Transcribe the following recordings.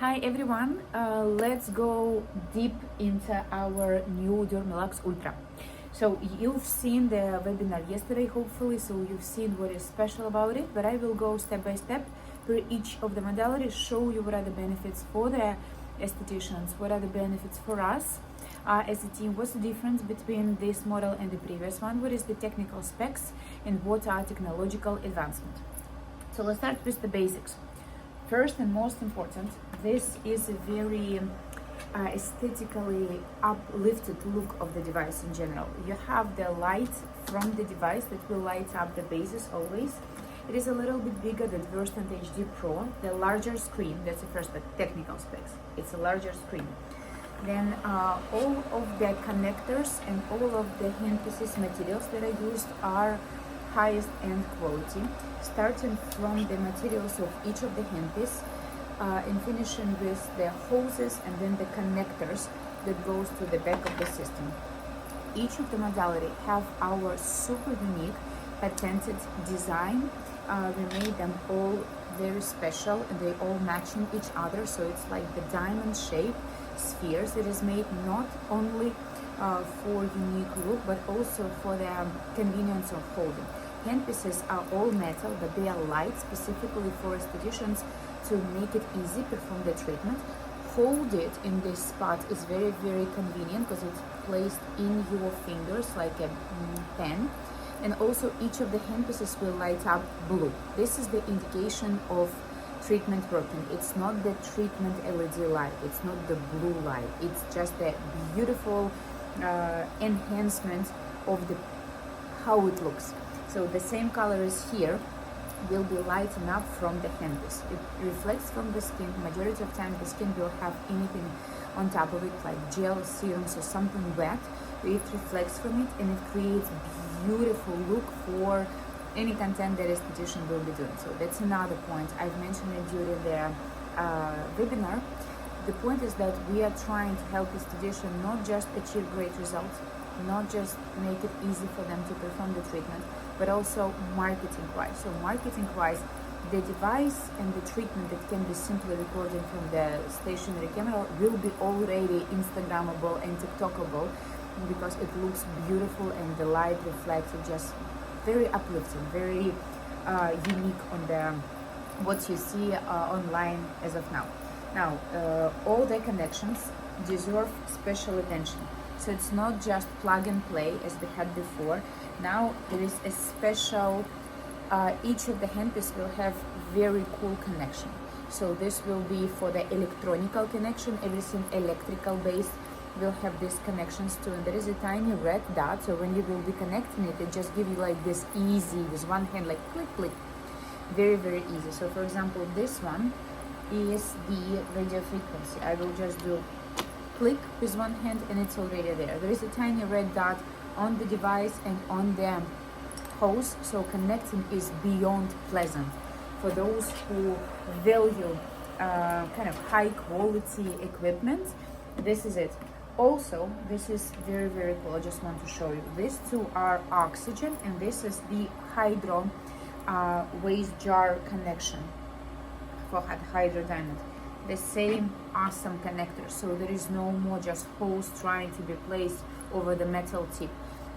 Hi everyone, let's go deep into our new Dermalux Ultra. So you've seen the webinar yesterday hopefully, so you've seen what is special about it, but I will go step by step through each of the modalities, show you what are the benefits for the estheticians, what are the benefits for us as a team, what's the difference between this model and the previous one, what is the technical specs, and what are technological advancements. So let's start with the basics. First and most important, this is a very aesthetically uplifted look of the device in general. You have the light from the device that will light up the bases always. It is a little bit bigger than Verstant HD Pro, the larger screen. That's the first technical specs. It's a larger screen. Then all of the connectors and all of the handpieces materials that are used are highest end quality, starting from the materials of each of the handpiece and finishing with the hoses and then the connectors that goes to the back of the system. Each of the modality have our super unique patented design. We made them all very special and they all matching each other, so it's like the diamond shape spheres. It is made not only for unique look but also for the convenience of holding. Handpieces are all metal, but they are light specifically for estheticians to make it easy to perform the treatment. Hold it in this spot is very, very convenient because it's placed in your fingers like a pen. And also each of the handpieces will light up blue. This is the indication of treatment working. It's not the treatment LED light, it's not the blue light, it's just the beautiful enhancement of the how it looks. So the same color is here will be lighting up from the handpiece. It reflects from the skin. Majority of time the skin will have anything on top of it like gel, serums or something wet. It reflects from it and it creates beautiful look for any content that esthetician will be doing. So that's another point. I've mentioned it during the webinar. The point is that we are trying to help esthetician not just achieve great results, not just make it easy for them to perform the treatment, but also marketing wise. So marketing wise, the device and the treatment that can be simply recorded from the stationary camera will be already Instagrammable and TikTokable because it looks beautiful and the light reflects it, just very uplifting, very unique on the what you see online as of now. Now, all the connections deserve special attention. So it's not just plug and play as we had before. Now there is a special, each of the handpiece will have very cool connection. So this will be for the electronical connection, everything electrical based will have these connections too. And there is a tiny red dot, so when you will be connecting it, it just give you like this easy, with one hand, like click, click. Very, very easy. So for example, this one is the radio frequency. I will just do click with one hand and it's already there. There is a tiny red dot on the device and on the hose, so connecting is beyond pleasant. For those who value kind of high quality equipment, this is it. Also, this is very, very cool. I just want to show you. These two are oxygen and this is the hydro waste jar connection for hydrodynamic. The same awesome connector, so there is no more just hose trying to be placed over the metal tip.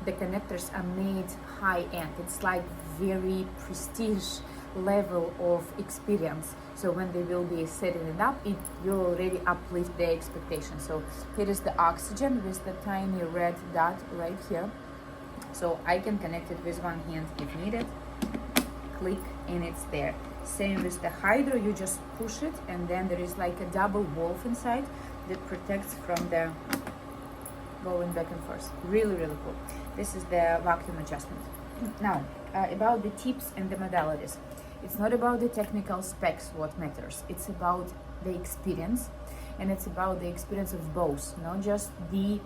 The connectors are made high end. It's like very prestige level of experience. So when they will be setting it up, it will already uplift the expectation. So here is the oxygen with the tiny red dot right here. So I can connect it with one hand if needed. Click and it's there. Same with the hydro, you just push it and then there is like a double valve inside that protects from the going back and forth. Really, really cool. This is the vacuum adjustment. Now, about the tips and the modalities. It's not about the technical specs what matters. It's about the experience, and it's about the experience of both, not just the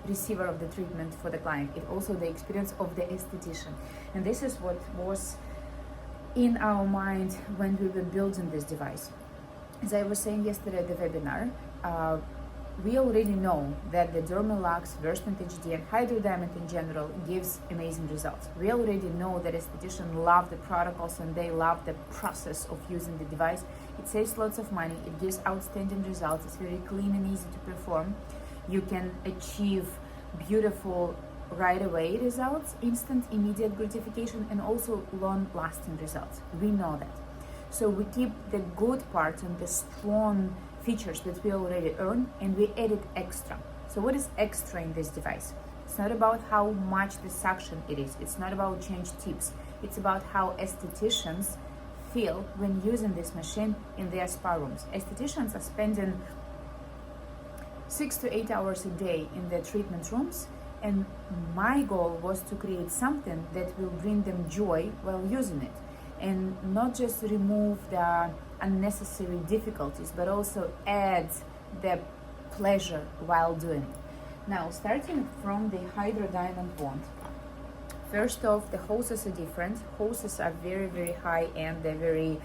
receiver of the treatment for the client. It's also the experience of the esthetician. And this is what was in our mind when we were building this device. As I was saying yesterday at the webinar, we already know that the Dermalux, Verstant HD, and Hydro Diamond in general gives amazing results. We already know that estheticians love the protocols and they love the process of using the device. It saves lots of money, it gives outstanding results, it's very clean and easy to perform. You can achieve beautiful right away results, instant immediate gratification, and also long lasting results. We know that. So we keep the good parts and the strong features that we already earn, and we added extra. So what is extra in this device? It's not about how much the suction it is, it's not about change tips, it's about how estheticians feel when using this machine in their spa rooms. Estheticians are spending 6 to 8 hours a day in their treatment rooms, and my goal was to create something that will bring them joy while using it, and not just remove the unnecessary difficulties, but also add the pleasure while doing it. Now, starting from the Hydro Diamond wand. First off, the hoses are different. Hoses are very, very high end. They're very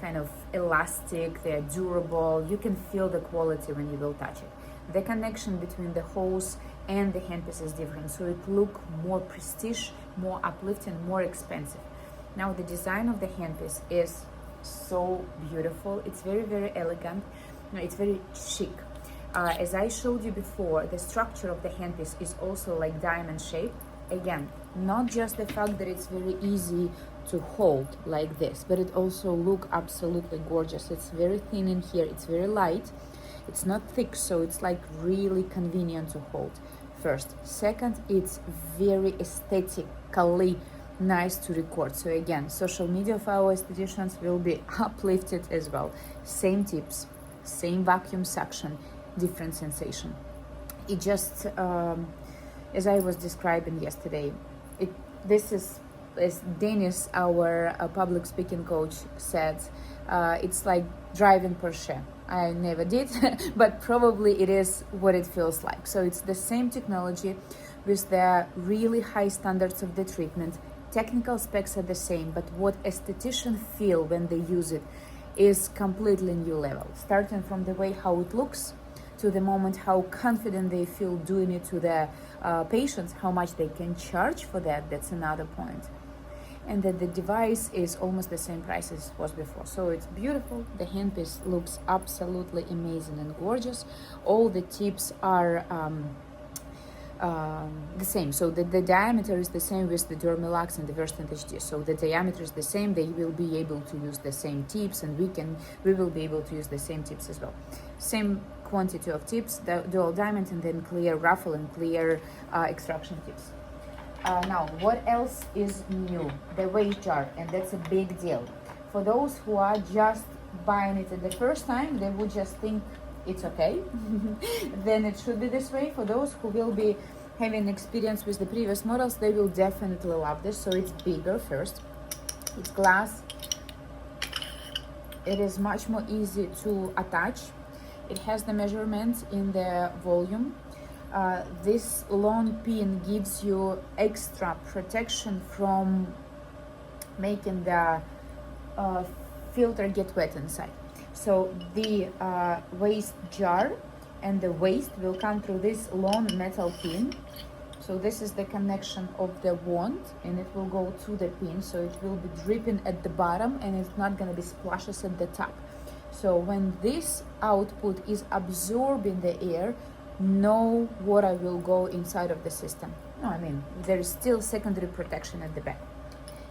kind of elastic, they're durable. You can feel the quality when you will touch it. The connection between the hose and the handpiece is different, so it looks more prestige, more uplifting, more expensive. Now, the design of the handpiece is so beautiful. It's very, very elegant. It's very chic. As I showed you before, the structure of the handpiece is also like diamond shape. Again, not just the fact that it's very easy to hold like this, but it also looks absolutely gorgeous. It's very thin in here, it's very light, it's not thick, so it's like really convenient to hold. First. Second, it's very aesthetically nice to record. So again, social media of our estheticians will be uplifted as well. Same tips, same vacuum suction, different sensation. It just, as I was describing yesterday, this is, as Dennis, our public speaking coach, said, it's like driving Porsche. I never did, but probably it is what it feels like. So it's the same technology with the really high standards of the treatment. Technical specs are the same, but what estheticians feel when they use it is completely new level. Starting from the way how it looks, to the moment how confident they feel doing it to the patients, how much they can charge for that, that's another point. And that the device is almost the same price as it was before. So it's beautiful, the handpiece looks absolutely amazing and gorgeous. All the tips are the same, so the diameter is the same with the Dermalux and the Verstant HD. So the diameter is the same, they will be able to use the same tips, and we will be able to use the same tips as well. Same quantity of tips, the dual diamond, and then clear ruffle and clear extraction tips. Now, what else is new? The waste jar, and that's a big deal. For those who are just buying it at the first time, they would just think it's okay, then it should be this way. For those who will be having experience with the previous models, they will definitely love this. So it's bigger first, it's glass, it is much more easy to attach, it has the measurements in the volume. This long pin gives you extra protection from making the filter get wet inside. So the waste jar and the waste will come through this long metal pin. So this is the connection of the wand, and it will go to the pin, so it will be dripping at the bottom and it's not going to be splashes at the top. So when this output is absorbing the air, no water will go inside of the system. No, I mean, there is still secondary protection at the back.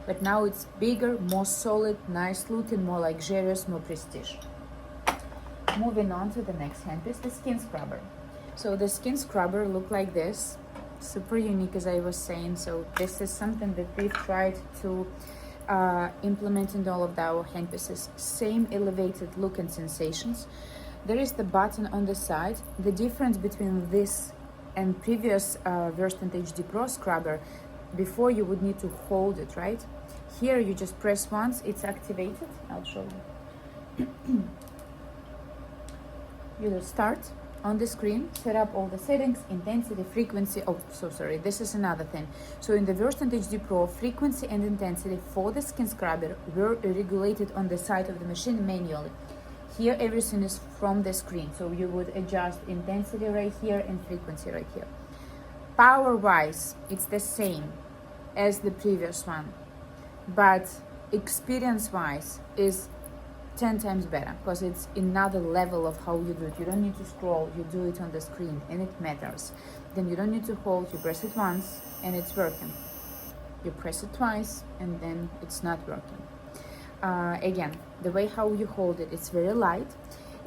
But now it's bigger, more solid, nice looking, more luxurious, more prestige. Moving on to the next handpiece, the skin scrubber. So the skin scrubber look like this, super unique as I was saying. So this is something that we've tried to implement in all of our handpieces. Same elevated look and sensations. There is the button on the side. The difference between this and previous Verstant HD Pro scrubber, before you would need to hold it, right? Here you just press once, it's activated. I'll show you. You will start on the screen, set up all the settings, intensity, frequency. Oh, so sorry, this is another thing. So in the Verstant HD Pro, frequency and intensity for the skin scrubber were regulated on the side of the machine manually. Here everything is from the screen, so you would adjust intensity right here and frequency right here. Power wise, it's the same as the previous one, but experience wise is 10 times better because it's another level of how you do it. You don't need to scroll, you do it on the screen and it matters. Then you don't need to hold, you press it once and it's working. You press it twice and then it's not working. Again, the way how you hold it, it's very light.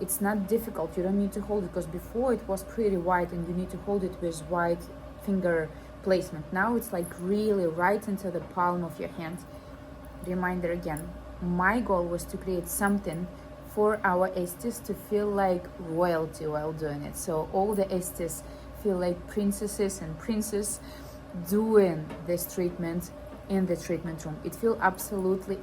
It's not difficult, you don't need to hold it, because before it was pretty wide and you need to hold it with wide finger placement. Now it's like really right into the palm of your hand. Reminder again, my goal was to create something for our Estes to feel like royalty while doing it. So all the Estes feel like princesses and princes doing this treatment in the treatment room. It feels absolutely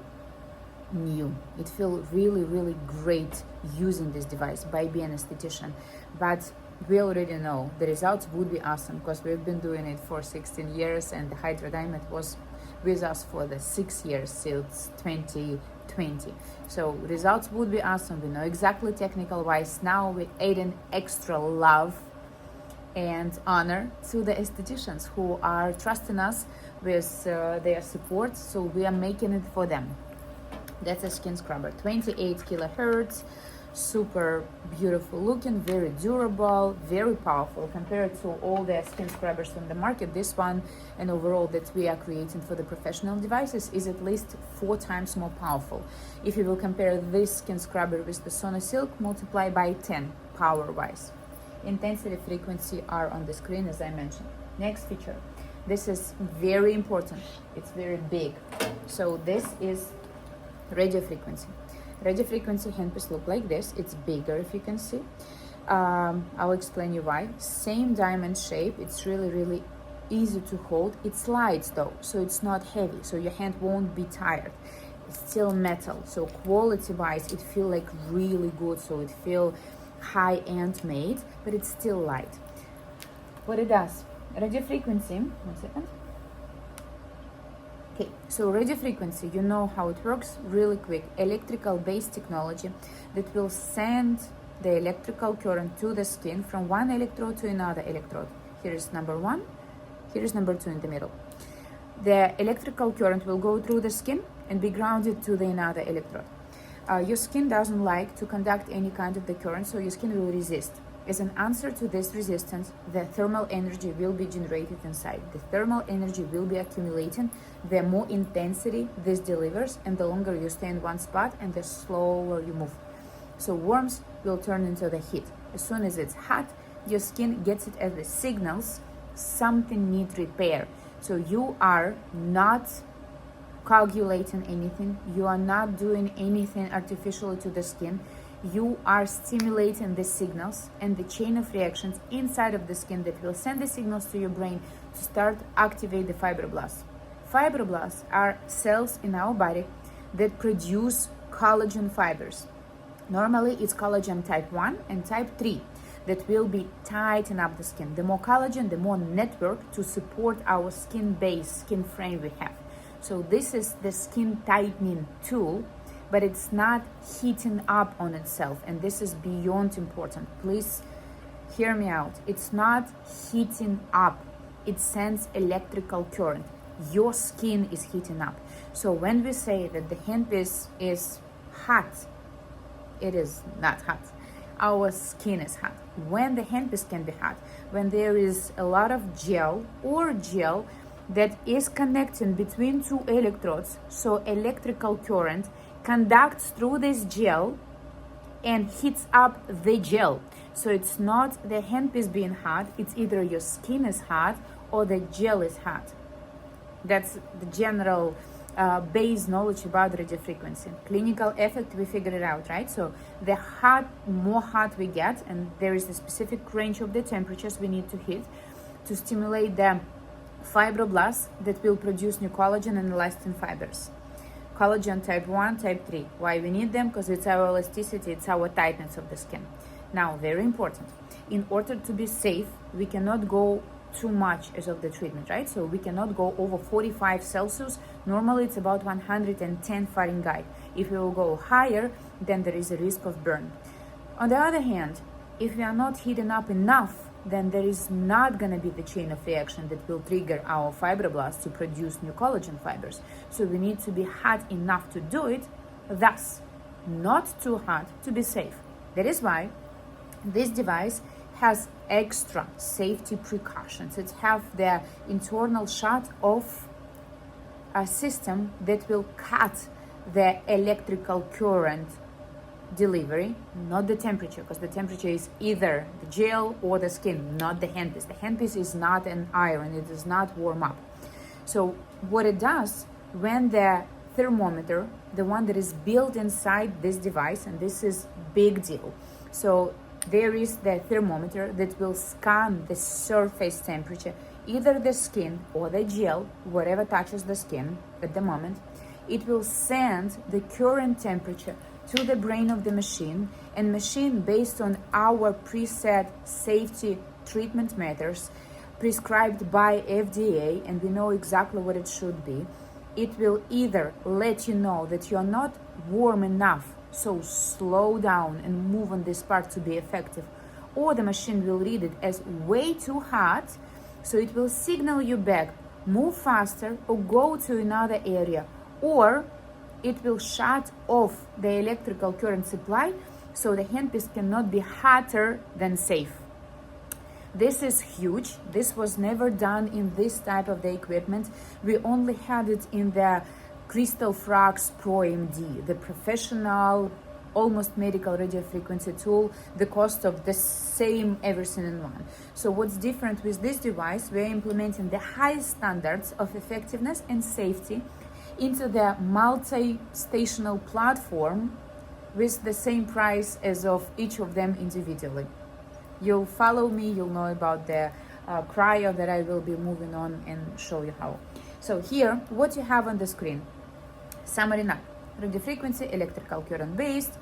new. It feels really, really great using this device by being an esthetician. But we already know the results would be awesome because we've been doing it for 16 years and the Hydra Diamond was with us for the 6 years since 2020. So results would be awesome. We know exactly technical wise. Now we're adding extra love and honor to the estheticians who are trusting us with their support. So we are making it for them. That's a skin scrubber, 28 kilohertz, super beautiful looking, very durable, very powerful compared to all the skin scrubbers on the market. This one and overall that we are creating for the professional devices is at least 4 times more powerful. If you will compare this skin scrubber with the Sonosilk, multiply by 10 power wise. Intensity, frequency are on the screen as I mentioned. Next feature, this is very important, it's very big. So this is radio frequency. Radio frequency handpiece look like this. It's bigger if you can see. I'll explain you why. Same diamond shape. It's really, really easy to hold. It slides though, so it's not heavy, so your hand won't be tired. It's still metal, so quality wise it feel like really good, so it feel high-end made, but it's still light. What it does, radio frequency, 1 second. Okay, so radio frequency, you know how it works really quick. Electrical based technology that will send the electrical current to the skin from one electrode to another electrode. Here is number 1, here is number 2 in the middle. The electrical current will go through the skin and be grounded to the another electrode. Your skin doesn't like to conduct any kind of the current, so your skin will resist. As an answer to this resistance, the thermal energy will be generated inside. The thermal energy will be accumulating. The more intensity this delivers, and the longer you stay in one spot, and the slower you move. So warmth will turn into the heat. As soon as it's hot, your skin gets it as the signals something needs repair. So you are not coagulating anything. You are not doing anything artificially to the skin. You are stimulating the signals and the chain of reactions inside of the skin that will send the signals to your brain to start activate the fibroblasts. Fibroblasts are cells in our body that produce collagen fibers. Normally it's collagen type 1 and type 3 that will be tighten up the skin. The more collagen, the more network to support our skin base, skin frame we have. So this is the skin tightening tool, but it's not heating up on itself, and this is beyond important. Please hear me out. It's not heating up. It sends electrical current. Your skin is heating up. So when we say that the handpiece is hot, it is not hot. Our skin is hot. When the handpiece can be hot, when there is a lot of gel that is connecting between 2 electrodes, so electrical current conducts through this gel and heats up the gel. So it's not the handpiece being hot, it's either your skin is hot or the gel is hot. That's the general base knowledge about radio frequency. Clinical effect, we figured it out, right? So the more hot we get, and there is a specific range of the temperatures we need to hit to stimulate the fibroblasts that will produce new collagen and elastin fibers. Collagen type 1, type 3. Why we need them? Because it's our elasticity, it's our tightness of the skin. Now, very important. In order to be safe, we cannot go too much as of the treatment, right? So we cannot go over 45 Celsius. Normally it's about 110 Fahrenheit. If we will go higher, then there is a risk of burn. On the other hand, if we are not heating up enough, then there is not going to be the chain of reaction that will trigger our fibroblasts to produce new collagen fibers. So we need to be hot enough to do it, thus not too hot to be safe. That is why this device has extra safety precautions. It has the internal shot of a system that will cut the electrical current delivery, not the temperature, because the temperature is either the gel or the skin, not the handpiece. The handpiece is not an iron, it does not warm up. So what it does, when the thermometer, the one that is built inside this device, and this is big deal. So there is the thermometer that will scan the surface temperature, either the skin or the gel, whatever touches the skin at the moment. It will send the current temperature to the brain of the machine, and machine, based on our preset safety treatment methods prescribed by FDA, and we know exactly what it should be, it will either let you know that you're not warm enough, so slow down and move on this part to be effective, or the machine will read it as way too hot, so it will signal you back, move faster or go to another area, or it will shut off the electrical current supply so the handpiece cannot be hotter than safe. This is huge. This was never done in this type of the equipment. We only had it in the Crystal Frogs Pro MD, the professional, almost medical radio frequency tool, the cost of the same everything in one. So what's different with this device, we're implementing the highest standards of effectiveness and safety into the multi-stational platform with the same price as of each of them individually. You'll follow me, you'll know about the cryo that I will be moving on and show you how. So here, what you have on the screen, summary now. Radio frequency, electrical current based,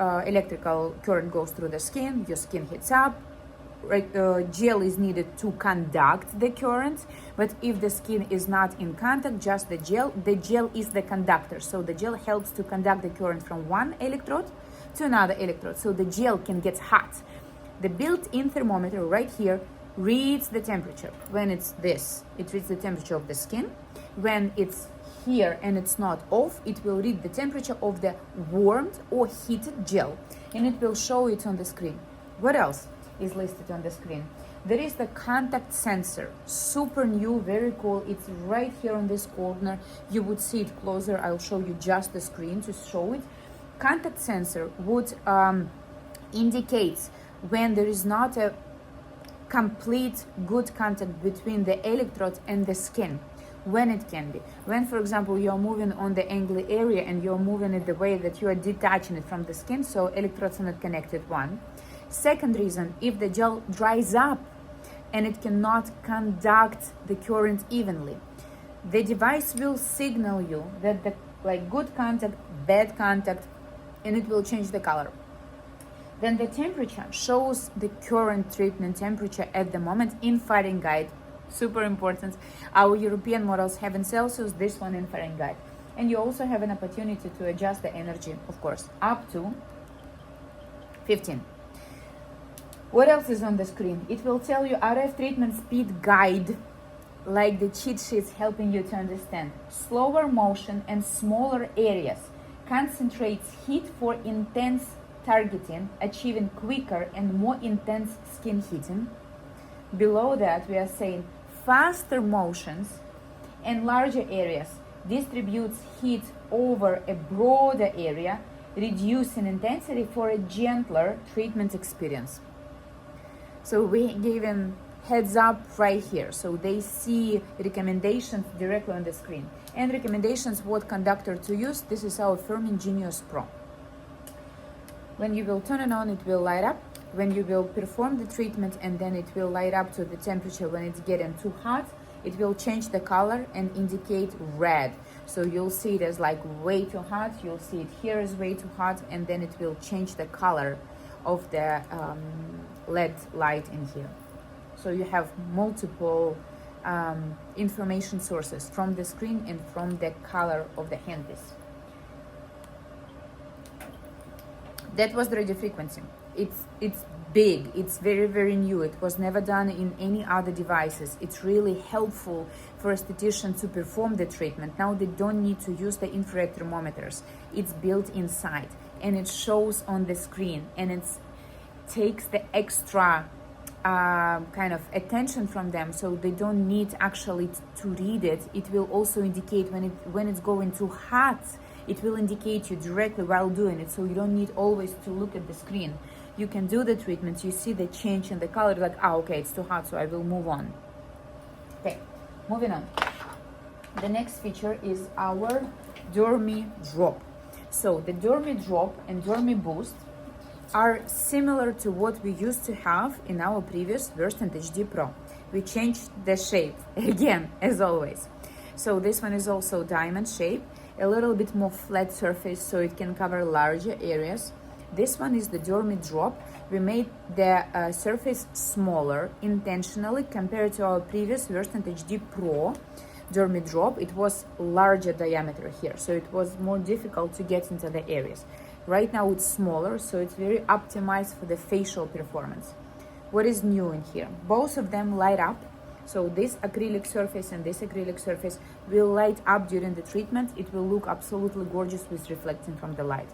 electrical current goes through the skin, your skin heats up, gel is needed to conduct the current, but if the skin is not in contact, just the gel is the conductor. So the gel helps to conduct the current from one electrode to another electrode, so the gel can get hot. The built-in thermometer right here reads the temperature. When it's this, it reads the temperature of the skin. When it's here and it's not off, it will read the temperature of the warmed or heated gel, and it will show it on the screen. What else is listed on the screen? There is the contact sensor, super new, very cool. It's right here on this corner. You would see it closer. I'll show you just the screen to show it. Contact sensor would indicate when there is not a complete good contact between the electrode and the skin. When it can be. When, for example, you're moving on the angly area and you're moving it the way that you are detaching it from the skin, so electrodes are not connected, one. Second reason, if the gel dries up and it cannot conduct the current evenly, the device will signal you that the good contact, bad contact, and it will change the color. Then the temperature shows the current treatment temperature at the moment in Fahrenheit. Super important. Our European models have in Celsius, this one in Fahrenheit. And you also have an opportunity to adjust the energy, of course, up to 15. What else is on the screen? It will tell you RF treatment speed guide, like the cheat sheets helping you to understand. Slower motion and smaller areas concentrates heat for intense targeting, achieving quicker and more intense skin heating. Below that, we are saying faster motions and larger areas distributes heat over a broader area, reducing intensity for a gentler treatment experience. So we gave them heads up right here, so they see recommendations directly on the screen. And recommendations what conductor to use. This is our Fermin Genius Pro. When you will turn it on, it will light up. When you will perform the treatment, and then it will light up to the temperature. When it's getting too hot, it will change the color and indicate red. So you'll see it as like way too hot, you'll see it here as way too hot, and then it will change the color of the LED light in here. So you have multiple information sources from the screen and from the color of the handpiece. That was the radio frequency. It's big, it's very new. It was never done in any other devices. It's really helpful for estheticians to perform the treatment. Now they don't need to use the infrared thermometers. It's built inside and it shows on the screen, and it takes the extra kind of attention from them, so they don't need actually to read it. It will also indicate when it's going too hot. It will indicate you directly while doing it, so you don't need always to look at the screen. You can do the treatment, you see the change in the color, like, okay, it's too hot, so I will move on. Okay, moving on. The next feature is our Dermi Drop. So the Dermi Drop and Dermi Boost are similar to what we used to have in our previous Versant HD Pro. We changed the shape again, as always. So this one is also diamond shape, a little bit more flat surface so it can cover larger areas. This one is the Dermi Drop. We made the surface smaller intentionally compared to our previous Versant HD Pro Dermi Drop. It was larger diameter here, so it was more difficult to get into the areas. Right now it's smaller, so it's very optimized for the facial performance. What is new in here? Both of them light up. So this acrylic surface and this acrylic surface will light up during the treatment. It will look absolutely gorgeous with reflecting from the light.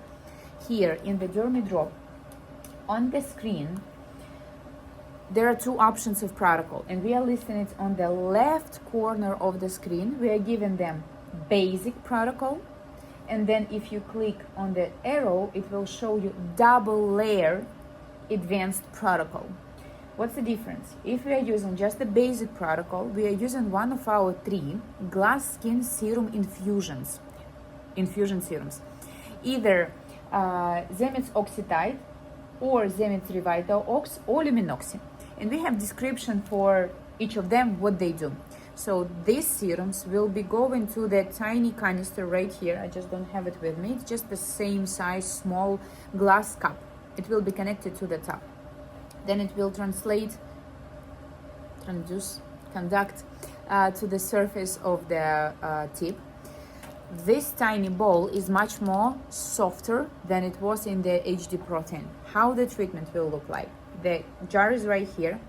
Here in the Dermi Drop, on the screen, there are two options of protocol, and we are listing it on the left corner of the screen. We are giving them basic protocol, and then if you click on the arrow, it will show you double layer advanced protocol. What's the difference? If we are using just the basic protocol, we are using one of our 3 glass skin serum infusion serums, either Zemits Oxytide or Zemits Revital Ox or Luminoxi, and we have description for each of them what they do. So these serums will be going to the tiny canister right here. I just don't have it with me. It's just the same size, small glass cup. It will be connected to the top. Then it will conduct to the surface of the tip. This tiny ball is much more softer than it was in the HD Pro 10. How the treatment will look like? The jar is right here.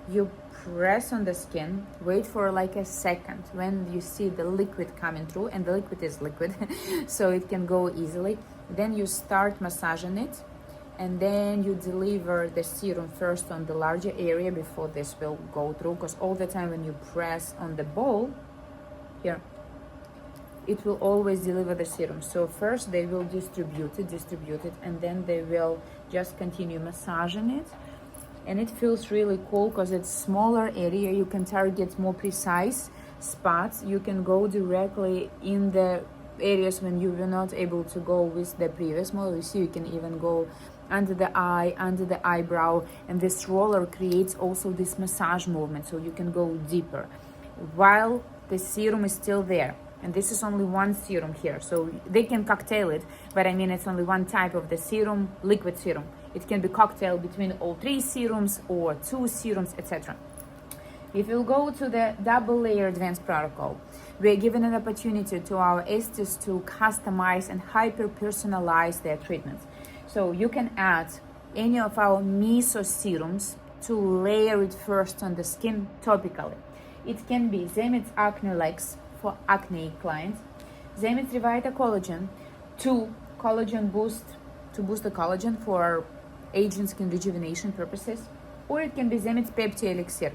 You press on the skin, wait for like a second. When you see the liquid coming through, and the liquid is liquid, so it can go easily, then you start massaging it, and then you deliver the serum first on the larger area before this will go through, because all the time when you press on the ball here, it will always deliver the serum. So first they will distribute it, and then they will just continue massaging it. And it feels really cool because it's smaller area. You can target more precise spots. You can go directly in the areas when you were not able to go with the previous model. You see, you can even go under the eye, under the eyebrow, and this roller creates also this massage movement, so you can go deeper while the serum is still there. And this is only one serum here, so they can cocktail it, but I mean it's only one type of the serum, liquid serum. It can be cocktailed between all 3 serums or 2 serums, etc. If you go to the double layer advanced protocol, we are given an opportunity to our esthetists to customize and hyper personalize their treatments. So you can add any of our meso serums to layer it first on the skin topically. It can be Zemits Acne Lex for acne clients, Zemits Revita Collagen to collagen boost, to boost the collagen for aging skin rejuvenation purposes, or it can be Zemits Pepti Elixir.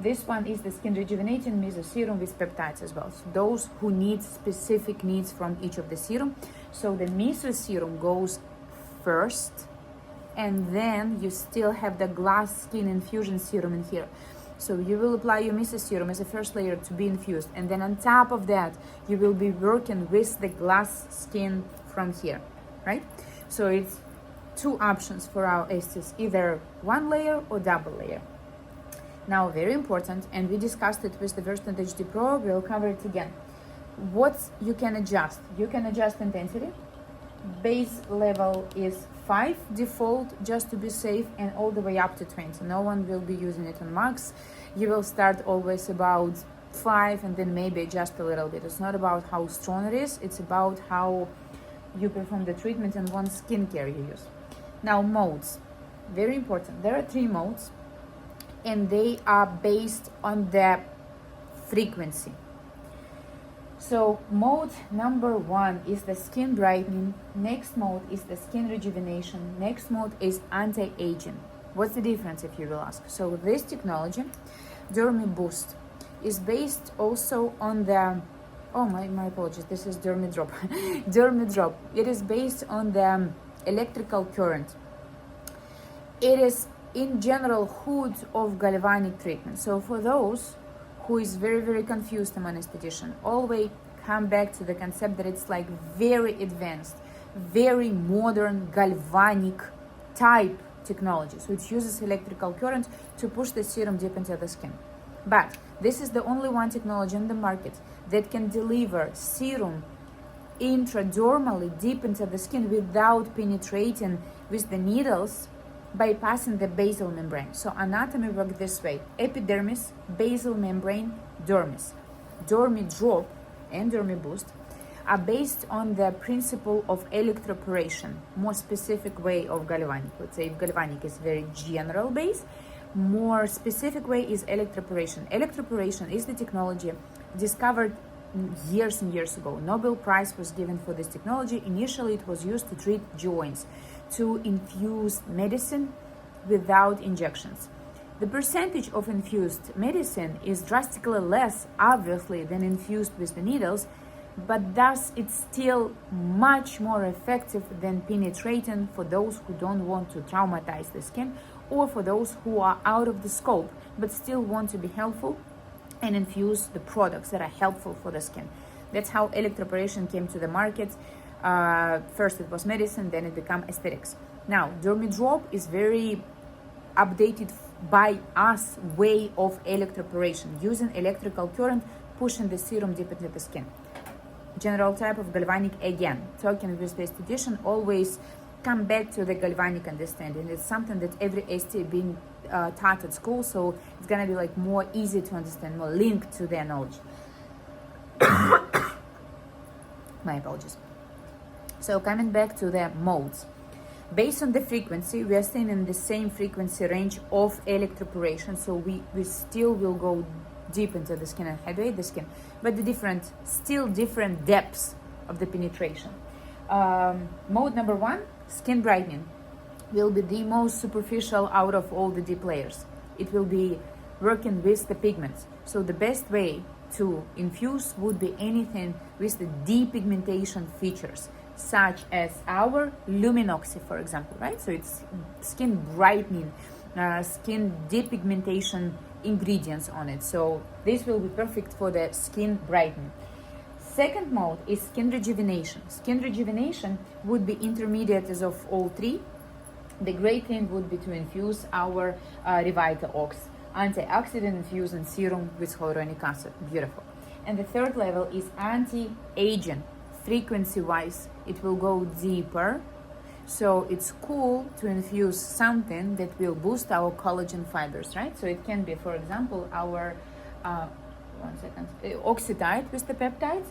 This one is the skin rejuvenating meso serum with peptides as well. So those who need specific needs from each of the serum. So the meso serum goes first, and then you still have the glass skin infusion serum in here. So you will apply your meso serum as a first layer to be infused, and then on top of that you will be working with the glass skin from here, right? So it's 2 options for our esthetists, either 1 layer or double layer. Now, very important, and we discussed it with the Versant HD Pro, we'll cover it again. What you can adjust? You can adjust intensity. Base level is 5 default, just to be safe, and all the way up to 20. No one will be using it on max. You will start always about 5 and then maybe adjust a little bit. It's not about how strong it is, it's about how you perform the treatment and what skincare you use. Now modes, very important. There are 3 modes, and they are based on the frequency. So mode number 1 is the skin brightening. Next mode is the skin rejuvenation. Next mode is anti-aging. What's the difference, if you will ask? So this technology, Dermi Boost, is based also on the, oh my apologies, this is Dermi Drop. Dermi Drop. It is based on the electrical current. It is in general hood of galvanic treatment. So for those who is very confused among aesthetician, always come back to the concept that it's like very advanced, very modern galvanic type technology. So it uses electrical current to push the serum deep into the skin. But this is the only one technology on the market that can deliver serum intradermally deep into the skin without penetrating with the needles, bypassing the basal membrane. So anatomy works this way: epidermis, basal membrane, dermis. Dermi Drop and Dermi Boost are based on the principle of electroporation, more specific way of galvanic. Let's say if galvanic is very general base, more specific way is electroporation. Electroporation is the technology discovered years and years ago. Nobel Prize was given for this technology. Initially it was used to treat joints, to infuse medicine without injections. The percentage of infused medicine is drastically less, obviously, than infused with the needles, but thus it's still much more effective than penetrating for those who don't want to traumatize the skin, or for those who are out of the scope but still want to be helpful and infuse the products that are helpful for the skin. That's how electroporation came to the market. First it was medicine, then it became aesthetics. Now, Dermi Drop is very updated by us way of electroporation, using electrical current, pushing the serum deep into the skin. General type of galvanic, again, talking with the esthetician, always come back to the galvanic understanding. It's something that every ST being taught at school, so it's gonna be like more easy to understand, more linked to their knowledge. My apologies. So coming back to the modes, based on the frequency, we are staying in the same frequency range of electroporation, so we still will go deep into the skin and hydrate the skin, but still different depths of the penetration. Mode number 1, skin brightening, will be the most superficial out of all the deep layers. It will be working with the pigments. So the best way to infuse would be anything with the depigmentation features, such as our Luminoxy, for example, right? So it's skin brightening, skin depigmentation ingredients on it. So this will be perfect for the skin brightening. Second mode is skin rejuvenation. Skin rejuvenation would be intermediate as of all 3. The great thing would be to infuse our Revita Ox, antioxidant infusing serum with hyaluronic acid. Beautiful. And the third level is anti-aging. Frequency-wise, it will go deeper. So it's cool to infuse something that will boost our collagen fibers, right? So it can be, for example, our Oxytide with the peptides,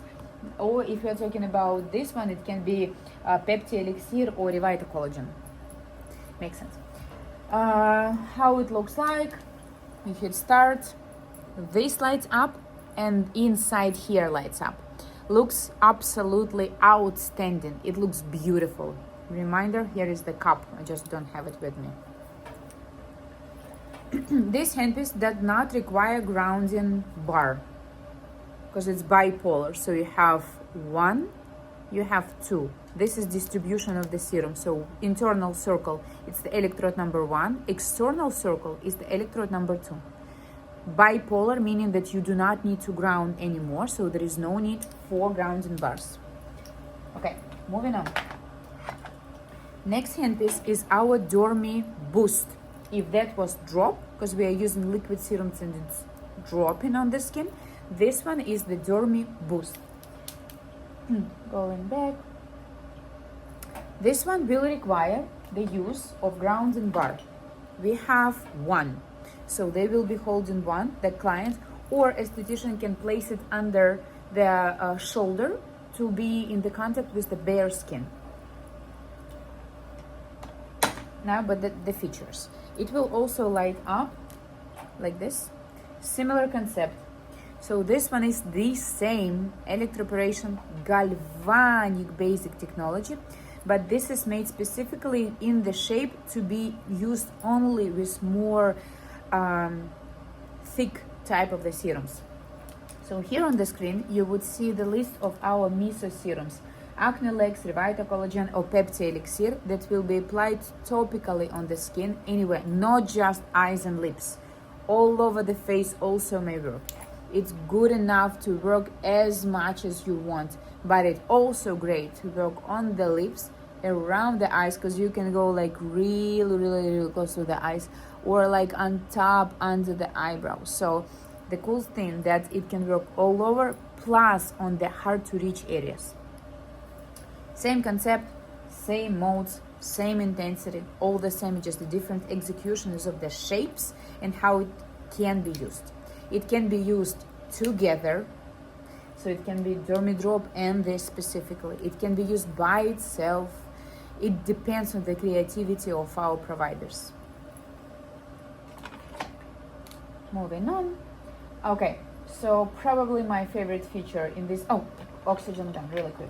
or if you're talking about this one, it can be Pepti Elixir or Revita Collagen. Makes sense. How it looks like, if it starts, this lights up and inside here lights up. Looks absolutely outstanding. It looks beautiful. Reminder, here is the cup. I just don't have it with me. This handpiece does not require grounding bar because it's bipolar. So you have 1, you have 2. This is distribution of the serum. So internal circle, it's the electrode number 1. External circle is the electrode number 2. Bipolar, meaning that you do not need to ground anymore. So there is no need for grounding bars. Okay, moving on. Next handpiece is our Dermi Boost. If that was drop, because we are using liquid serums and it's dropping on the skin, this one is the Dermi Boost. Going back. This one will require the use of grounding bar. We have 1. So they will be holding 1, the client, or esthetician can place it under the shoulder to be in the contact with the bare skin. Now, but the features. It will also light up like this. Similar concept. So this one is the same electroporation galvanic basic technology, but this is made specifically in the shape to be used only with more thick type of the serums. So here on the screen, you would see the list of our meso serums. Acne-Lex, Revita Collagen or Pepti Elixir that will be applied topically on the skin anywhere, not just eyes and lips. All over the face also may work. It's good enough to work as much as you want, but it's also great to work on the lips, around the eyes, because you can go like really close to the eyes, or like on top under the eyebrows. So the cool thing that it can work all over, plus on the hard to reach areas. Same concept, same modes, same intensity, all the same, just the different executions of the shapes and how it can be used. It can be used together, so it can be Dermidrop and this specifically. It can be used by itself. It depends on the creativity of our providers. Moving on. Okay, so probably my favorite feature in this, oxygen gun, really quick.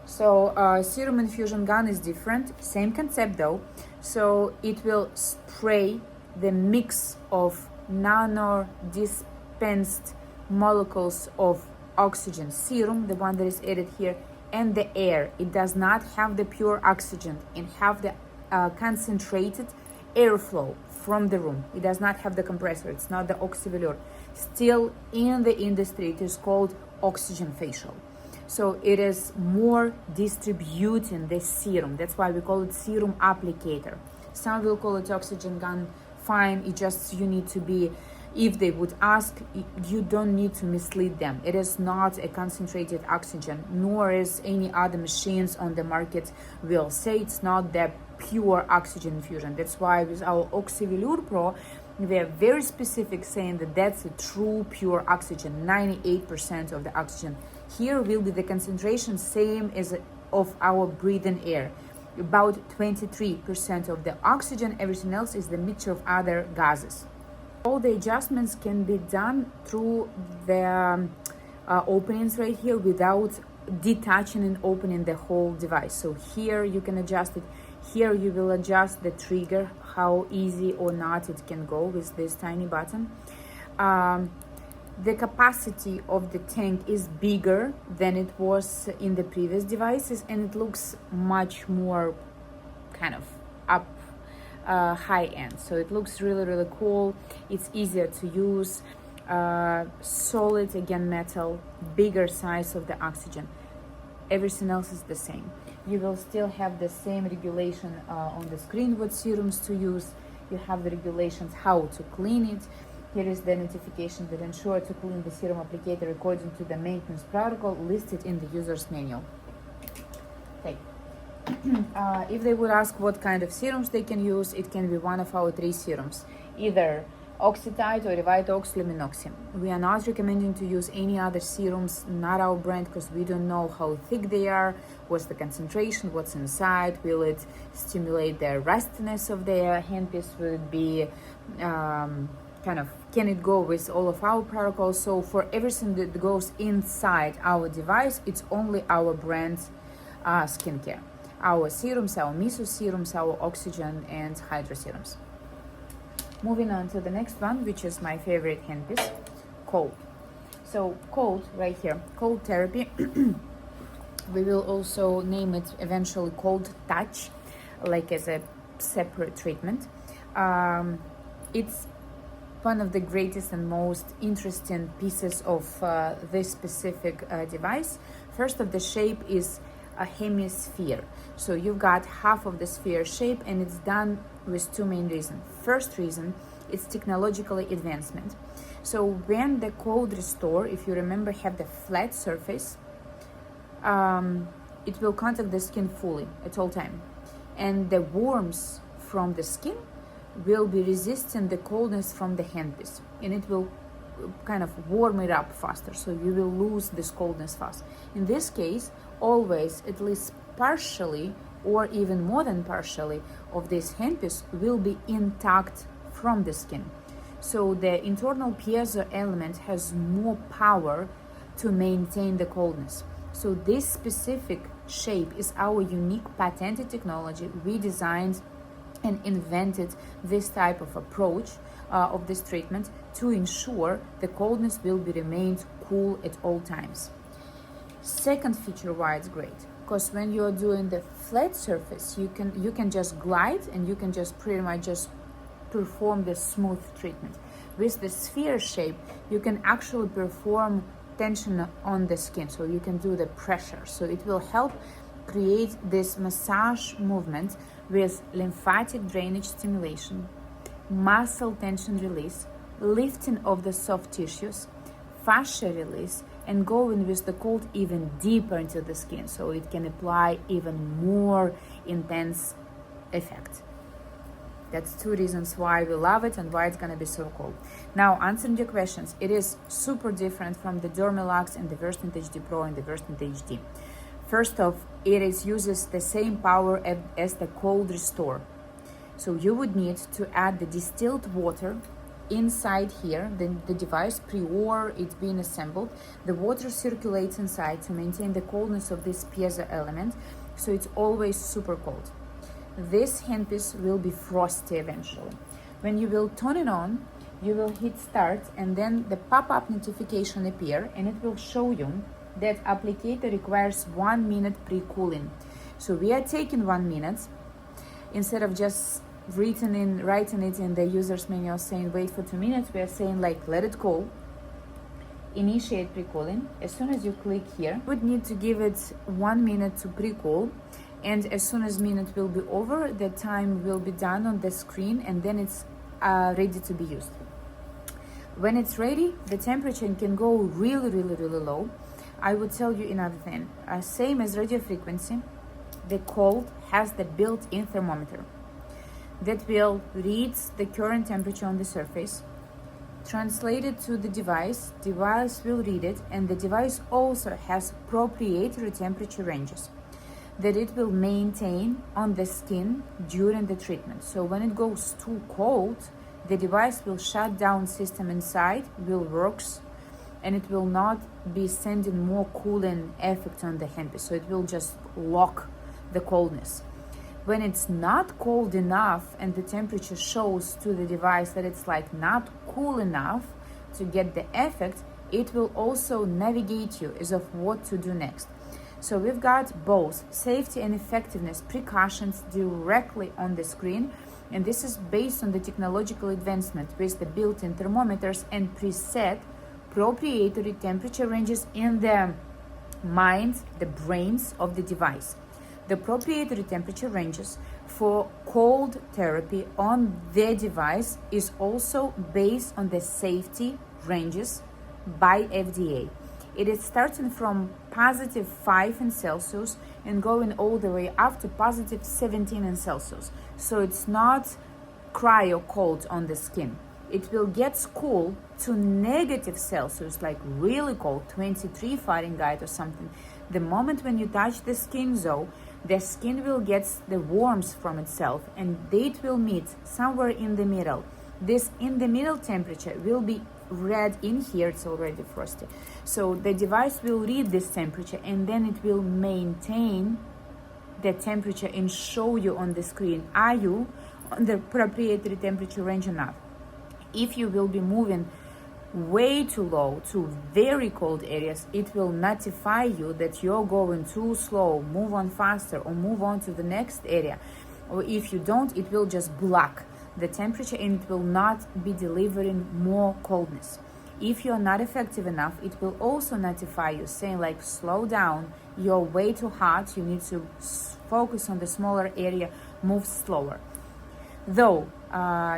So serum infusion gun is different, same concept though. So it will spray the mix of nano dispensed molecules of oxygen serum, the one that is added here, and the air. It does not have the pure oxygen and have the concentrated airflow from the room. It does not have the compressor. It's not the oxyvelour. Still in the industry, it is called oxygen facial. So it is more distributing the serum. That's why we call it serum applicator. Some will call it oxygen gun. Fine, it just, you need to be, if they would ask, you don't need to mislead them. It is not a concentrated oxygen, nor is any other machines on the market will say it's not the pure oxygen infusion. That's why with our Oxyvelour Pro, we are very specific, saying that that's a true pure oxygen, 98% of the oxygen. Here will be the concentration same as of our breathing air, about 23% of the oxygen. Everything else is the mixture of other gases. All the adjustments can be done through the openings right here without detaching and opening the whole device. So here you can adjust it. Here you will adjust the trigger, how easy or not it can go with this tiny button. The capacity of the tank is bigger than it was in the previous devices, and it looks much more kind of up high end. So it looks really cool. It's easier to use. Solid, again, metal, bigger size of the oxygen. Everything else is the same. You will still have the same regulation on the screen, what serums to use. You have the regulations how to clean it. Here is the notification that ensure to clean the serum applicator according to the maintenance protocol listed in the user's manual. Okay. If they would ask what kind of serums they can use, it can be one of our 3 serums, either Oxytide or Revita Ox Luminoxi. We are not recommending to use any other serums, not our brand, because we don't know how thick they are, what's the concentration, what's inside, will it stimulate the rustiness of the handpiece, will it be can it go with all of our protocols? So for everything that goes inside our device, it's only our brand's skincare. Our serums, our meso serums, our oxygen and hydro serums. Moving on to the next one, which is my favorite handpiece, cold. So cold right here, cold therapy. We will also name it eventually cold touch, like as a separate treatment. It's one of the greatest and most interesting pieces of this specific device. First of the shape is a hemisphere. So you've got half of the sphere shape, and it's done with 2 main reasons. First reason, it's technologically advancement. So when the cold restore, if you remember, have the flat surface, it will contact the skin fully at all time. And the warmth from the skin will be resisting the coldness from the handpiece, and it will kind of warm it up faster, so you will lose this coldness fast. In this case, always at least partially or even more than partially of this handpiece will be intact from the skin. So the internal piezo element has more power to maintain the coldness. So this specific shape is our unique patented technology. We designed and invented this type of approach of this treatment to ensure the coldness will be remained cool at all times. Second feature why it's great, because when you're doing the flat surface, you can just glide and you can just pretty much just perform the smooth treatment. With the sphere shape, you can actually perform tension on the skin, so you can do the pressure. So it will help create this massage movement with lymphatic drainage stimulation, muscle tension release, lifting of the soft tissues, fascia release, and going with the cold even deeper into the skin, so it can apply even more intense effect. That's two reasons why we love it and why it's gonna be so cool. Now, answering your questions, it is super different from the Dermalux and the Versant HD Pro and the Versant HD. First off, it uses the same power as the cold restore. So you would need to add the distilled water inside here, the device pre-or it's being assembled. The water circulates inside to maintain the coldness of this piezo element, so it's always super cold. This handpiece will be frosty eventually. When you will turn it on, you will hit start and then the pop-up notification appear and it will show you that applicator requires 1 minute pre-cooling. So we are taking 1 minute instead of just writing it in the user's manual saying wait for 2 minutes. We are saying like let it cool, initiate pre-cooling. As soon as you click here, you would need to give it 1 minute to pre-cool, and as soon as minute will be over, the time will be done on the screen and then it's ready to be used. When it's ready, the temperature can go really low. I would tell you another thing, same as radio frequency, the cold has the built-in thermometer that will read the current temperature on the surface, translate it to the device will read it, and the device also has proprietary temperature ranges that it will maintain on the skin during the treatment. So when it goes too cold, the device will shut down system inside, will works, and it will not be sending more cooling effect on the handpiece. So it will just lock the coldness. When it's not cold enough and the temperature shows to the device that it's like not cool enough to get the effect, it will also navigate you as of what to do next. So we've got both safety and effectiveness precautions directly on the screen, and this is based on the technological advancement with the built-in thermometers and preset proprietary temperature ranges in the mind, the brains of the device. The proprietary temperature ranges for cold therapy on the device is also based on the safety ranges by FDA. It is starting from +5 in Celsius and going all the way up to +17 in Celsius. So it's not cryo cold on the skin. It will get cool to -Celsius, like really cold, 23 Fahrenheit or something. The moment when you touch the skin though, the skin will get the warmth from itself and it will meet somewhere in the middle. This in the middle temperature will be read in here, it's already frosty. So the device will read this temperature and then it will maintain the temperature and show you on the screen, are you on the proprietary temperature range or not? If you will be moving way too low to very cold areas, it will notify you that you're going too slow, move on faster or move on to the next area. Or if you don't, it will just block the temperature and it will not be delivering more coldness. If you're not effective enough, it will also notify you saying like slow down, you're way too hot, you need to focus on the smaller area, move slower. Though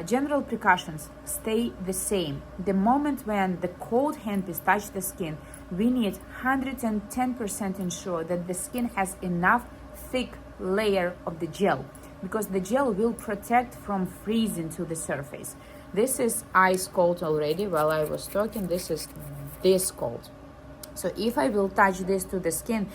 general precautions stay the same. The moment when the cold handpiece touch the skin, we need 110% ensure that the skin has enough thick layer of the gel, because the gel will protect from freezing to the surface. This is ice cold already while I was talking, this is this cold. So if I will touch this to the skin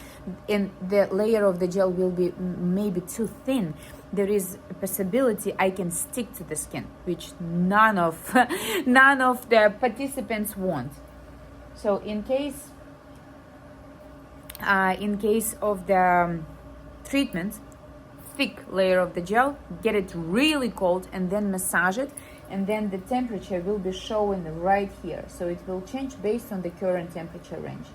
and the layer of the gel will be maybe too thin, there is a possibility I can stick to the skin, which none of the participants want. So in case of the treatment, thick layer of the gel, get it really cold and then massage it, and then the temperature will be shown right here. So it will change based on the current temperature range.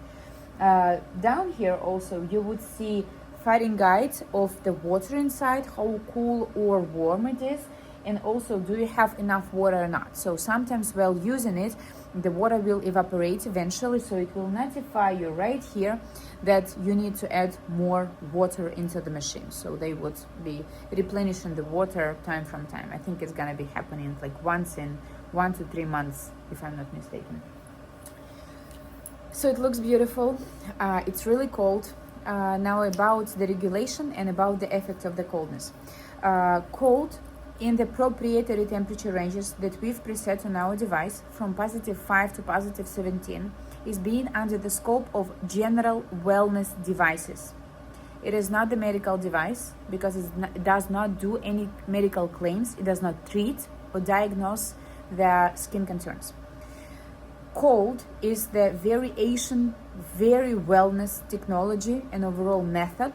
Down here also you would see Fahrenheit of the water inside, how cool or warm it is, and also do you have enough water or not. So sometimes while using it, the water will evaporate eventually, so it will notify you right here that you need to add more water into the machine. So they would be replenishing the water time from time. I think it's gonna be happening like once in 1 to 3 months, if I'm not mistaken. So it looks beautiful. It's really cold. Now about the regulation and about the effect of the coldness. Cold in the proprietary temperature ranges that we've preset on our device from +5 to +17 is being under the scope of general wellness devices. It is not the medical device because it does not do any medical claims. It does not treat or diagnose the skin concerns. Cold is the very wellness technology and overall method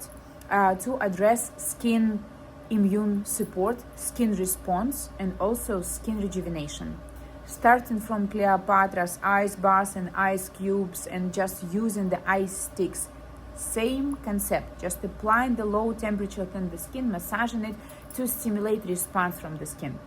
to address skin immune support, skin response, and also skin rejuvenation. Starting from Cleopatra's ice bath and ice cubes and just using the ice sticks. Same concept, just applying the low temperature on the skin, massaging it to stimulate response from the skin.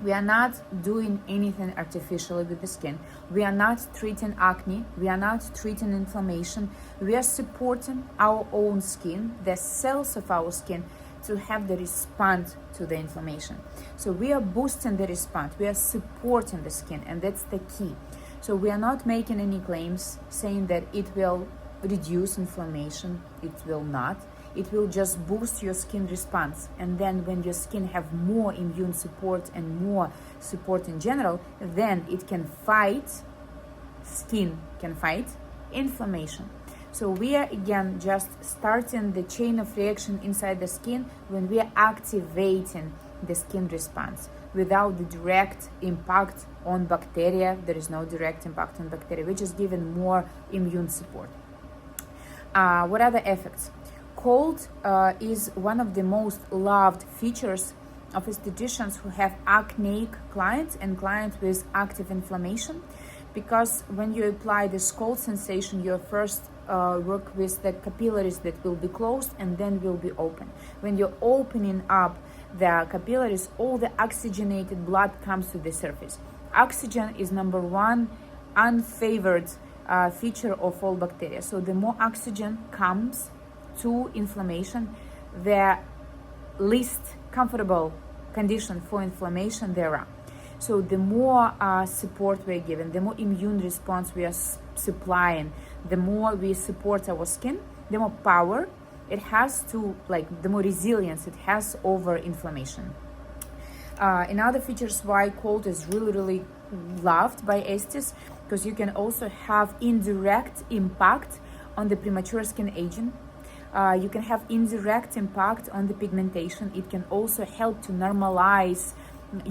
We are not doing anything artificially with the skin. We are not treating acne. We are not treating inflammation. We are supporting our own skin, the cells of our skin, to have the response to the inflammation. So we are boosting the response. We are supporting the skin, and that's the key. So we are not making any claims saying that it will reduce inflammation. It will not. It will just boost your skin response. And then when your skin have more immune support and more support in general, then it can fight, skin can fight inflammation. So we are again just starting the chain of reaction inside the skin when we are activating the skin response without the direct impact on bacteria. There is no direct impact on bacteria. We're just giving more immune support. What are the effects? Cold is one of the most loved features of estheticians who have acneic clients and clients with active inflammation, because when you apply this cold sensation, you first work with the capillaries that will be closed and then will be open. When you're opening up the capillaries, all the oxygenated blood comes to the surface. Oxygen is number one unfavored feature of all bacteria. So the more oxygen comes to inflammation, the least comfortable condition for inflammation there are. So the more support we're given, the more immune response we are supplying, the more we support our skin, the more power it has to, the more resilience it has over inflammation. Another features why cold is really loved by esthetists, because you can also have indirect impact on the premature skin aging. You can have indirect impact on the pigmentation. It can also help to normalize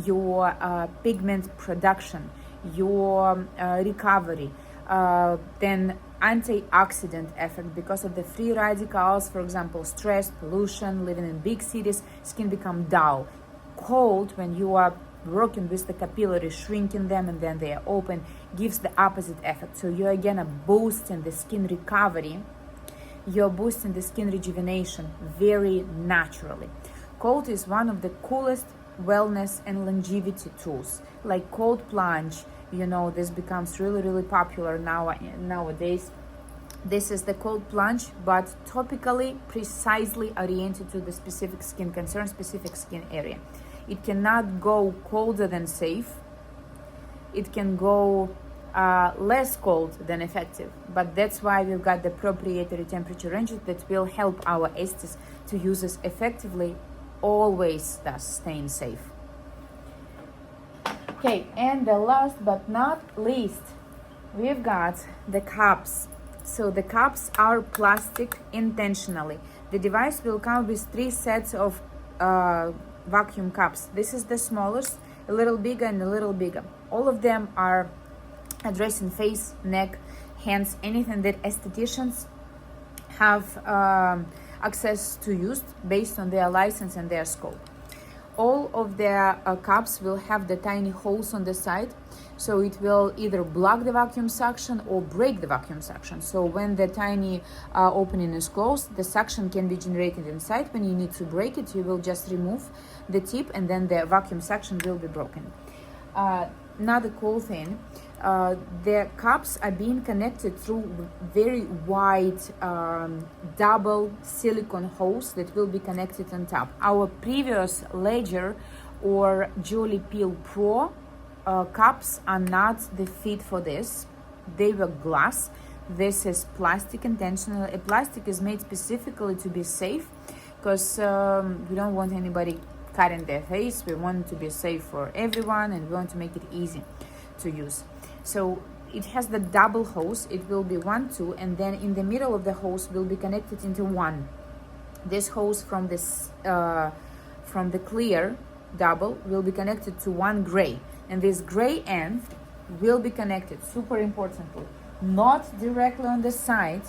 your pigment production, your recovery, then antioxidant effect because of the free radicals. For example, stress, pollution, living in big cities, skin become dull. Cold, when you are working with the capillaries, shrinking them and then they are open, gives the opposite effect. So you're again boosting the skin recovery, you're boosting the skin rejuvenation very naturally. Cold is one of the coolest wellness and longevity tools, like cold plunge. This becomes really popular nowadays. This is the cold plunge, but topically, precisely oriented to the specific skin concern, specific skin area. It cannot go colder than safe. It can go less cold than effective, but that's why we've got the proprietary temperature ranges that will help our esthetists to use this effectively, always thus staying safe. Okay, and the last but not least, we've got the cups. So the cups are plastic intentionally. The device will come with 3 sets of vacuum cups. This is the smallest, a little bigger and a little bigger. All of them are addressing face, neck, hands, anything that estheticians have access to use based on their license and their scope. All of their cups will have the tiny holes on the side, so it will either block the vacuum suction or break the vacuum suction. So when the tiny opening is closed, the suction can be generated inside. When you need to break it, you will just remove the tip and then the vacuum suction will be broken. Another cool thing, the cups are being connected through very wide double silicone holes that will be connected on top. Our previous Ledger or Jolie Peel Pro cups are not the fit for this. They were glass. This is plastic intentionally. Plastic is made specifically to be safe because we don't want anybody cutting their face. We want it to be safe for everyone and we want to make it easy to use. So it has the double hose. It will be 1, 2, and then in the middle of the hose will be connected into one. This hose from this from the clear double will be connected to one gray, and this gray end will be connected, super importantly, not directly on the side.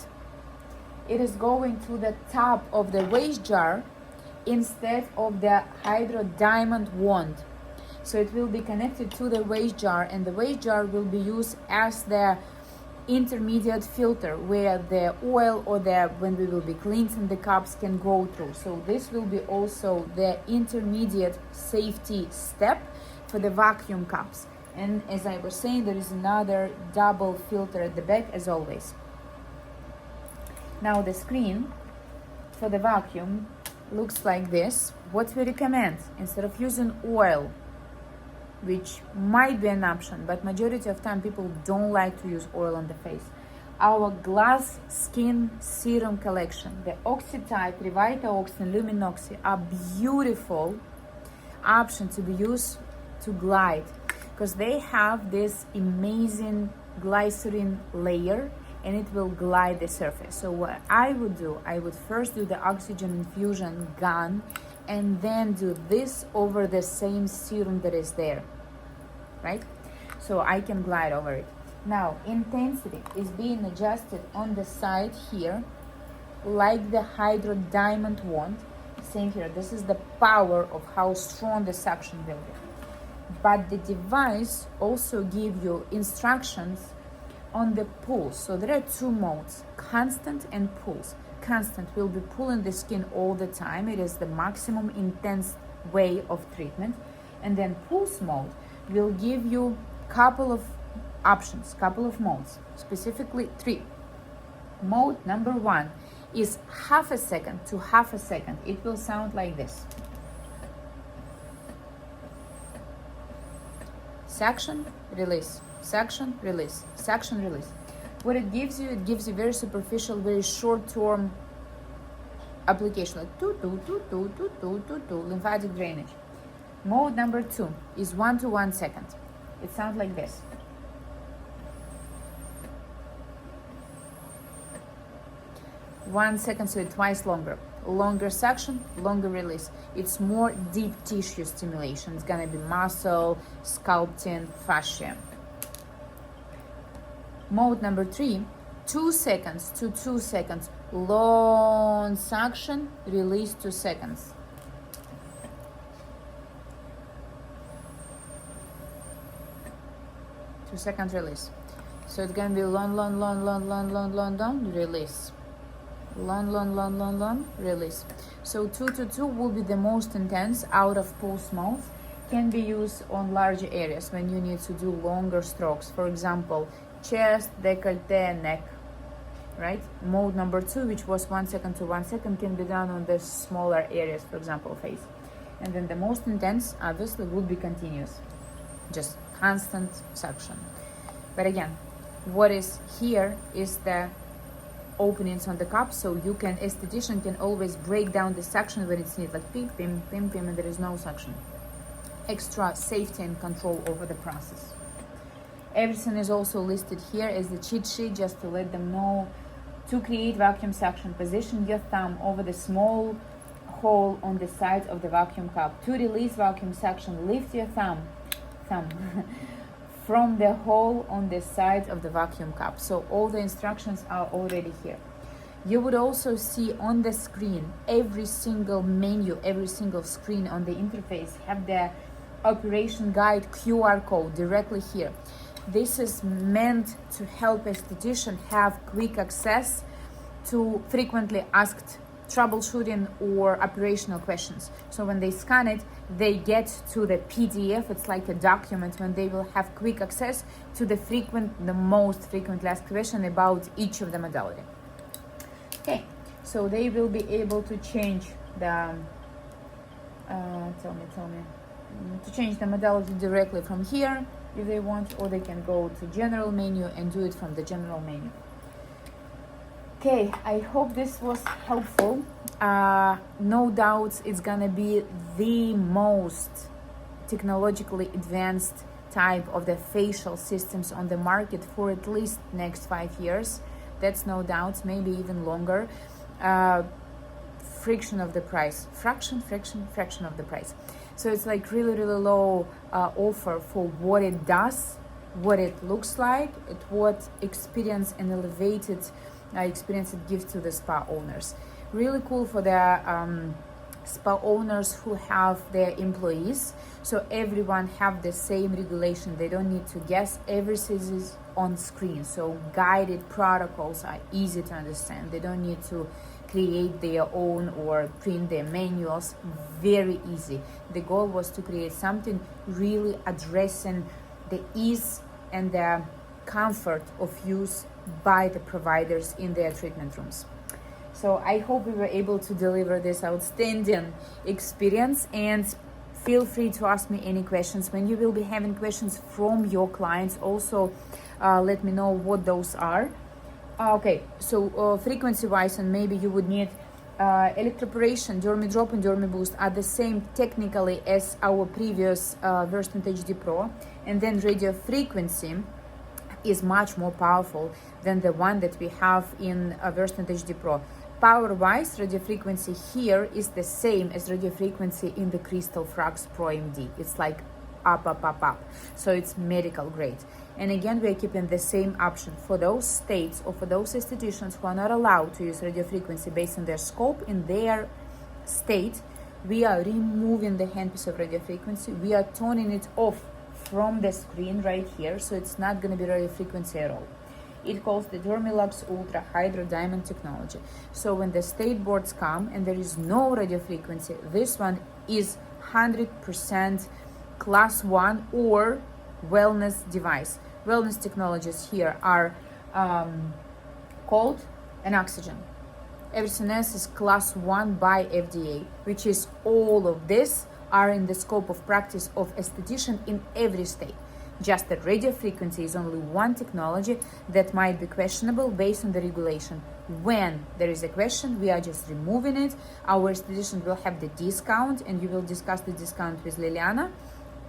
It is going to the top of the waste jar instead of the Hydro Diamond wand. So it will be connected to the waste jar, and the waste jar will be used as the intermediate filter where the oil or when we will be cleansing the cups can go through. So this will be also the intermediate safety step for the vacuum cups. And as I was saying, there is another double filter at the back as always. Now the screen for the vacuum looks like this. What we recommend, instead of using oil, which might be an option, but majority of time people don't like to use oil on the face, our glass skin serum collection, the Oxytite, Revita Oxy, and Luminoxy are beautiful option to be used to glide, because they have this amazing glycerin layer and it will glide the surface. So what I would do, I would first do the oxygen infusion gun and then do this over the same serum that is there, right? So I can glide over it. Now intensity is being adjusted on the side here, like the Hydro Diamond wand. Same here, this is the power of how strong the suction will be. But the device also give you instructions on the pulse. So there are 2 modes, constant and pulse. Constant will be pulling the skin all the time. It is the maximum intense way of treatment. And then pulse mode will give you couple of options, couple of modes, specifically 3. Mode number 1 is half a second to half a second. It will sound like this. Suction, release, suction, release, suction, release. What it gives you very superficial, very short-term application, like lymphatic drainage. Mode number 2 is 1 to 1 second. It sounds like this. One second, so it's twice longer. Longer suction, longer release. It's more deep tissue stimulation. It's gonna be muscle, sculpting, fascia. Mode number 3, 2 seconds to 2 seconds. Long suction, release 2 seconds. Second release. So it's gonna be long, release. Long, release. So 2 to 2 will be the most intense out of pulse mode. Can be used on larger areas when you need to do longer strokes. For example, chest, décolleté, neck, right? Mode number 2, which was 1 second to 1 second, can be done on the smaller areas, for example, face. And then the most intense, obviously, would be continuous, just constant suction. But again, what is here is the openings on the cup, so you can, esthetician can always break down the suction when it's needed, like pim, pim, pim, pim, and there is no suction. Extra safety and control over the process. Everything is also listed here as the cheat sheet, just to let them know To create vacuum suction, position your thumb over the small hole on the side of the vacuum cup. To release vacuum suction, lift your thumb from the hole on the side of the vacuum cup. So all the instructions are already here. You would also see on the screen every single menu, every single screen on the interface have the operation guide QR code directly here. This is meant to help esthetician have quick access to frequently asked troubleshooting or operational questions. So when they scan it, they get to the PDF. It's like a document when they will have quick access to the most frequently asked question about each of the modality. Okay, so they will be able to change the to change the modality directly from here if they want, or they can go to general menu and do it from the general menu. Okay, I hope this was helpful. No doubt it's gonna be the most technologically advanced type of the facial systems on the market for at least next 5 years. That's no doubt, maybe even longer. Fraction of the price. Fraction of the price. So it's like really low offer for what it does, what it looks like, what experience and elevated experience it gives to the spa owners. Really cool for the spa owners who have their employees, so everyone have the same regulation. They don't need to guess. Everything is on screen, so guided protocols are easy to understand. They don't need to create their own or print their manuals. Very easy. The goal was to create something really addressing the ease and the comfort of use by the providers in their treatment rooms. So I hope we were able to deliver this outstanding experience, and feel free to ask me any questions. When you will be having questions from your clients, also let me know what those are. Okay, so frequency wise, and maybe you would need electroporation, DermiDrop and DermiBoost are the same technically as our previous Versant HD Pro, and then radio frequency is much more powerful than the one that we have in Versant HD Pro. Power wise, radio frequency here is the same as radio frequency in the Crystal Frax Pro MD. It's like up. So it's medical grade. And again, we're keeping the same option for those states or for those estheticians who are not allowed to use radio frequency based on their scope in their state. We are removing the handpiece of radio frequency. We are turning it off from the screen right here, so it's not going to be radio frequency at all. It calls the Dermilux Ultra Hydro Diamond technology. So when the state boards come and there is no radio frequency, this one is 100% class 1 or wellness device. Wellness technologies here are cold and oxygen. Everything else is class 1 by FDA, which is all of this are in the scope of practice of esthetician in every state. Just that radio frequency is only one technology that might be questionable based on the regulation. When there is a question, we are just removing it. Our esthetician will have the discount, and you will discuss the discount with Liliana.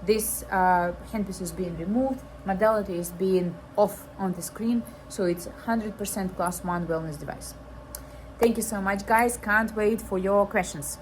This handpiece is being removed, modality is being off on the screen, so it's 100% class 1 wellness device. Thank you so much, guys. Can't wait for your questions.